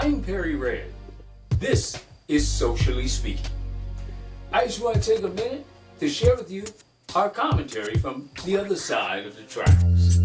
I'm Perry Red. This is Socially Speaking. I just want to take a minute to share with you our commentary from the other side of the tracks.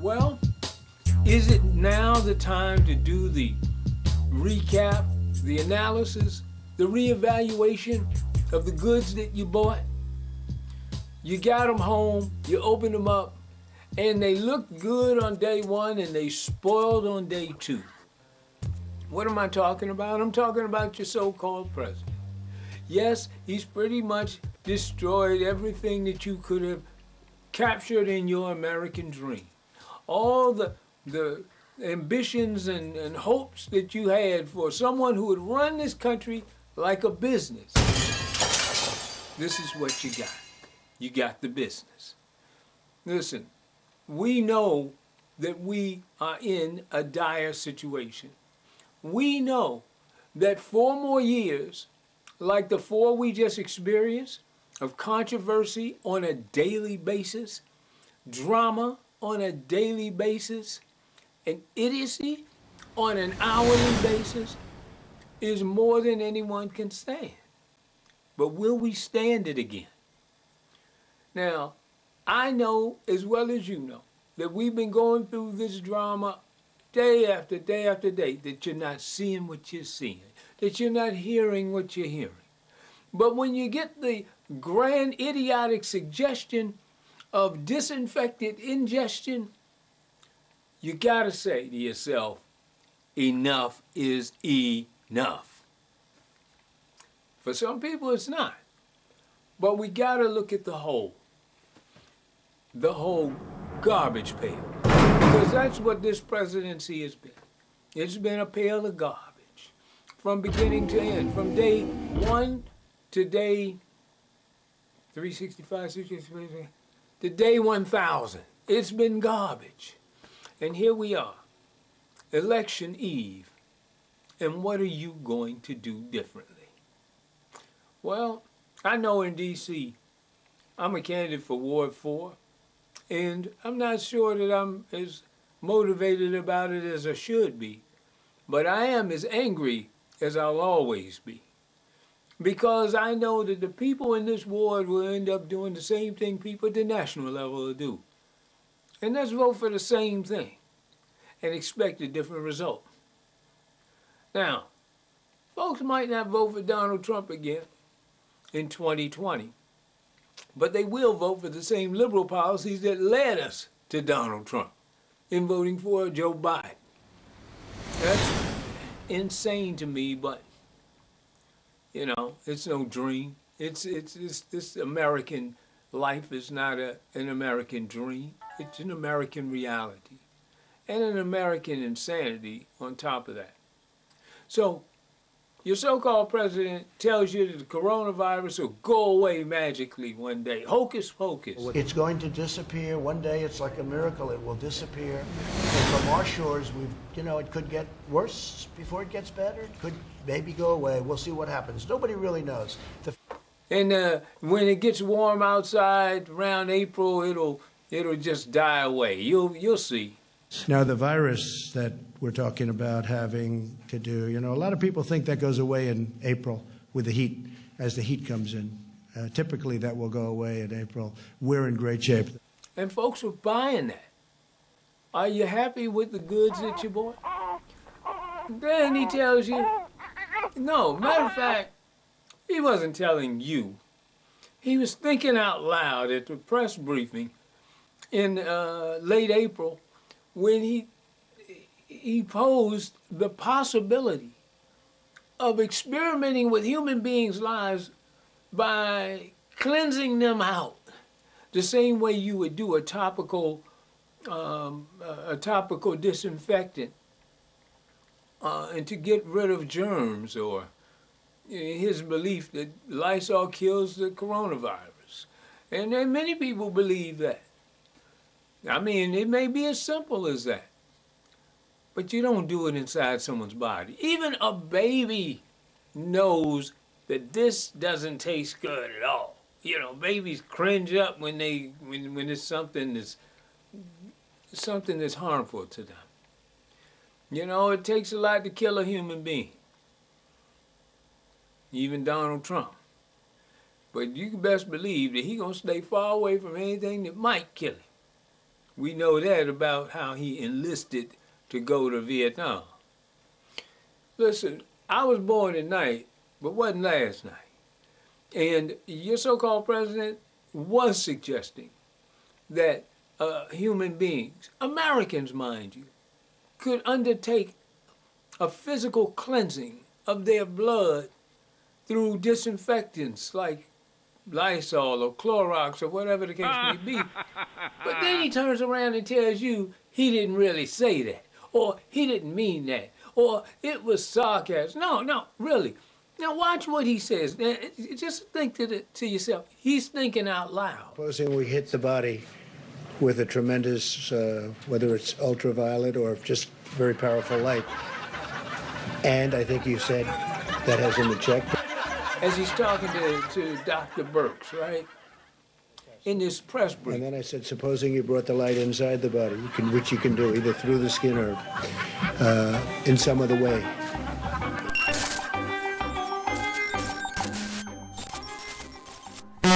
Well, is it now the time to do the recap, the analysis, the reevaluation of the goods that you bought? You got them home, you open them up, and they look good on day one and they spoiled on day two. What am I talking about? I'm talking about your so-called president. Yes, he's pretty much destroyed everything that you could have captured in your American dream. All the ambitions and hopes that you had for someone who would run this country like a business. This is what you got. You got the business. Listen, we know that we are in a dire situation. We know that 4 more years, like the 4 we just experienced, of controversy on a daily basis, drama on a daily basis, and idiocy on an hourly basis, is more than anyone can stand. But will we stand it again? Now, I know as well as you know that we've been going through this drama day after day after day, that you're not seeing what you're seeing, that you're not hearing what you're hearing. But when you get the grand idiotic suggestion of disinfected ingestion, you gotta say to yourself, enough is enough. For some people it's not. But we gotta look at the whole garbage pail. Because that's what this presidency has been. It's been a pail of garbage from beginning to end, from day 1 to day 365, 665, to day 1,000. It's been garbage. And here we are, election eve. And what are you going to do differently? Well, I know in D.C., I'm a candidate for Ward 4, and I'm not sure that I'm as motivated about it as I should be, but I am as angry as I'll always be, because I know that the people in this ward will end up doing the same thing people at the national level will do, and that's vote for the same thing and expect a different result. Now, folks might not vote for Donald Trump again in 2020, but they will vote for the same liberal policies that led us to Donald Trump in voting for Joe Biden. That's insane to me, but you know, it's no dream. It's this American life is not an American dream. It's an American reality and an American insanity on top of that. So your so-called president tells you that the coronavirus will go away magically one day. Hocus pocus. It's going to disappear. One day it's like a miracle. It will disappear. And from our shores, it could get worse before it gets better. It could maybe go away. We'll see what happens. Nobody really knows. And when it gets warm outside around April, it'll just die away. You'll see. Now, the virus that we're talking about having to do, a lot of people think that goes away in April with the heat, as the heat comes in. Typically, that will go away in April. We're in great shape. And folks are buying that. Are you happy with the goods that you bought? Then he tells you, no, matter of fact, he wasn't telling you. He was thinking out loud at the press briefing in late April, when he posed the possibility of experimenting with human beings' lives by cleansing them out, the same way you would do a topical disinfectant, and to get rid of germs, or his belief that Lysol kills the coronavirus. And then many people believe that. I mean, it may be as simple as that, but you don't do it inside someone's body. Even a baby knows that this doesn't taste good at all. You know, babies cringe up when it's something that's harmful to them. You know, it takes a lot to kill a human being. Even Donald Trump. But you can best believe that he's gonna stay far away from anything that might kill him. We know that about how he enlisted to go to Vietnam. Listen, I was born at night, but wasn't last night. And your so-called president was suggesting that human beings, Americans mind you, could undertake a physical cleansing of their blood through disinfectants like Lysol or Clorox or whatever the case may be. But then he turns around and tells you he didn't really say that, or he didn't mean that, or it was sarcasm. No, really. Now watch what he says. Just think to yourself. He's thinking out loud. Supposing we hit the body with a tremendous, whether it's ultraviolet or just very powerful light. And I think you said that hasn't been checked. As he's talking to Dr. Burks, right? In this press brief. And then I said, supposing you brought the light inside the body, which you can do, either through the skin or in some other way.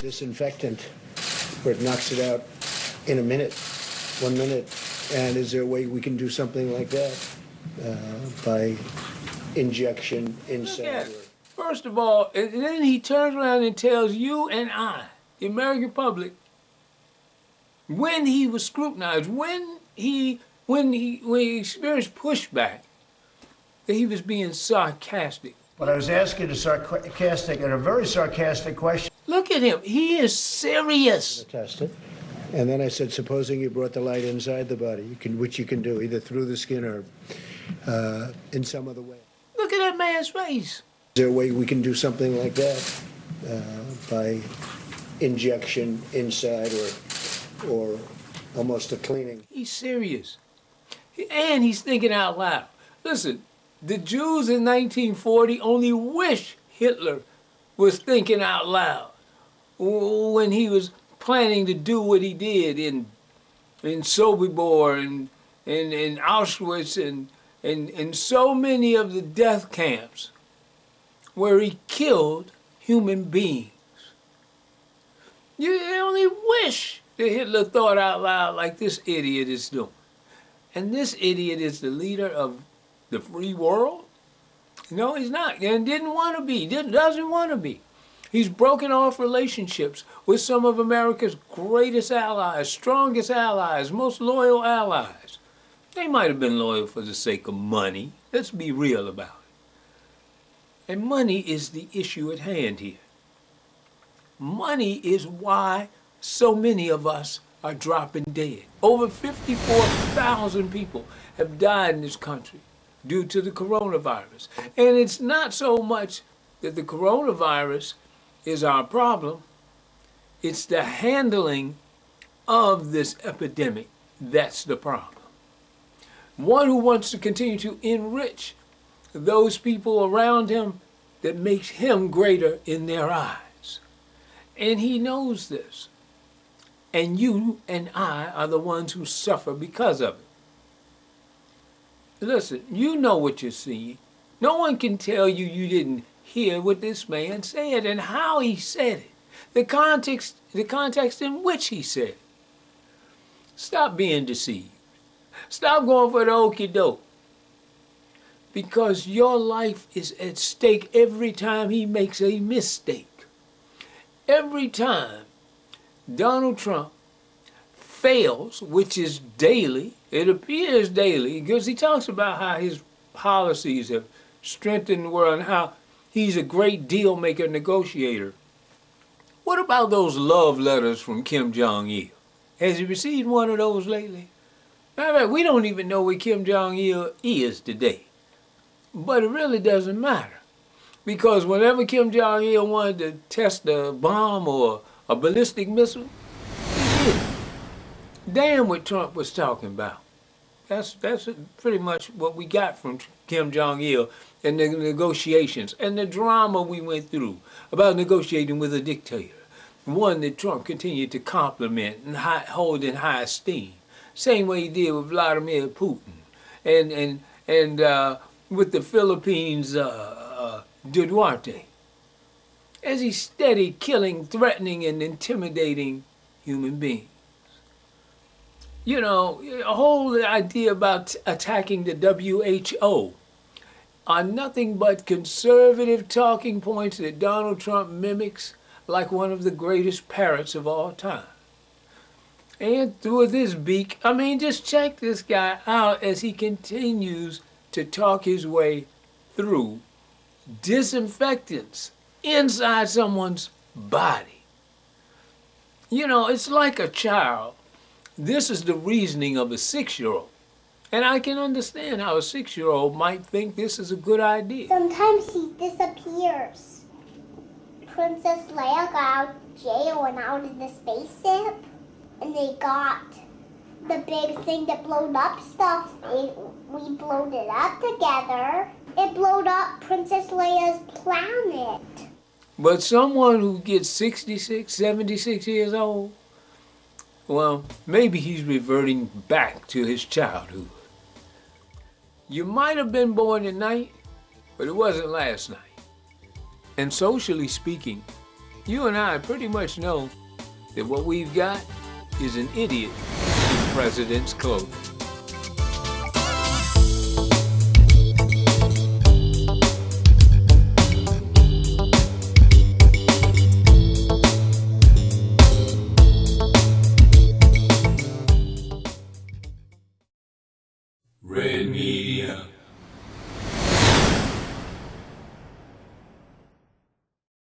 Disinfectant, where it knocks it out in a minute, 1 minute. And is there a way we can do something like that by injection inside? First of all, and then he turns around and tells you and I, the American public, when he was scrutinized, when he experienced pushback, that he was being sarcastic. But I was asking a sarcastic and a very sarcastic question. Look at him. He is serious. Test it. And then I said, supposing you brought the light inside the body, which you can do, either through the skin or in some other way. Look at that man's face. Is there a way we can do something like that by injection inside or almost a cleaning? He's serious. And he's thinking out loud. Listen, the Jews in 1940 only wish Hitler was thinking out loud when he was planning to do what he did in Sobibor and in Auschwitz and so many of the death camps where he killed human beings. You only wish that Hitler thought out loud like this idiot is doing. And this idiot is the leader of the free world? No, he's not, and didn't want to be, doesn't want to be. He's broken off relationships with some of America's greatest allies, strongest allies, most loyal allies. They might have been loyal for the sake of money. Let's be real about it. And money is the issue at hand here. Money is why so many of us are dropping dead. Over 54,000 people have died in this country due to the coronavirus. And it's not so much that the coronavirus is our problem, it's the handling of this epidemic that's the problem. One who wants to continue to enrich those people around him that makes him greater in their eyes. And he knows this. And you and I are the ones who suffer because of it. Listen, you know what you're seeing. No one can tell you you didn't hear what this man said and how he said it. The context in which he said it. Stop being deceived. Stop going for the okie doke. Because your life is at stake every time he makes a mistake. Every time Donald Trump fails, which is daily, it appears daily, because he talks about how his policies have strengthened the world and how he's a great deal maker, negotiator. What about those love letters from Kim Jong-il? Has he received one of those lately? We don't even know where Kim Jong-il is today. But it really doesn't matter. Because whenever Kim Jong-il wanted to test a bomb or a ballistic missile, he did. Damn what Trump was talking about. That's pretty much what we got from Kim Jong-il and the negotiations and the drama we went through about negotiating with a dictator. one that Trump continued to compliment and hold in high esteem. Same way he did with Vladimir Putin, and with the Philippines' Duterte, as he steady killing, threatening, and intimidating human beings. You know, a whole idea about attacking the WHO are nothing but conservative talking points that Donald Trump mimics like one of the greatest parrots of all time. And through this beak, I mean, just check this guy out as he continues to talk his way through disinfectants inside someone's body. You know, it's like a child. This is the reasoning of a 6-year-old. And I can understand how a 6-year-old might think this is a good idea. Sometimes he disappears. Princess Leia got out of jail and out of the spaceship. And they got the big thing that blowed up stuff. We blowed it up together. It blowed up Princess Leia's planet. But someone who gets 66, 76 years old, well, maybe he's reverting back to his childhood. You might have been born tonight, but it wasn't last night. And socially speaking, you and I pretty much know that what we've got is an idiot in president's clothing.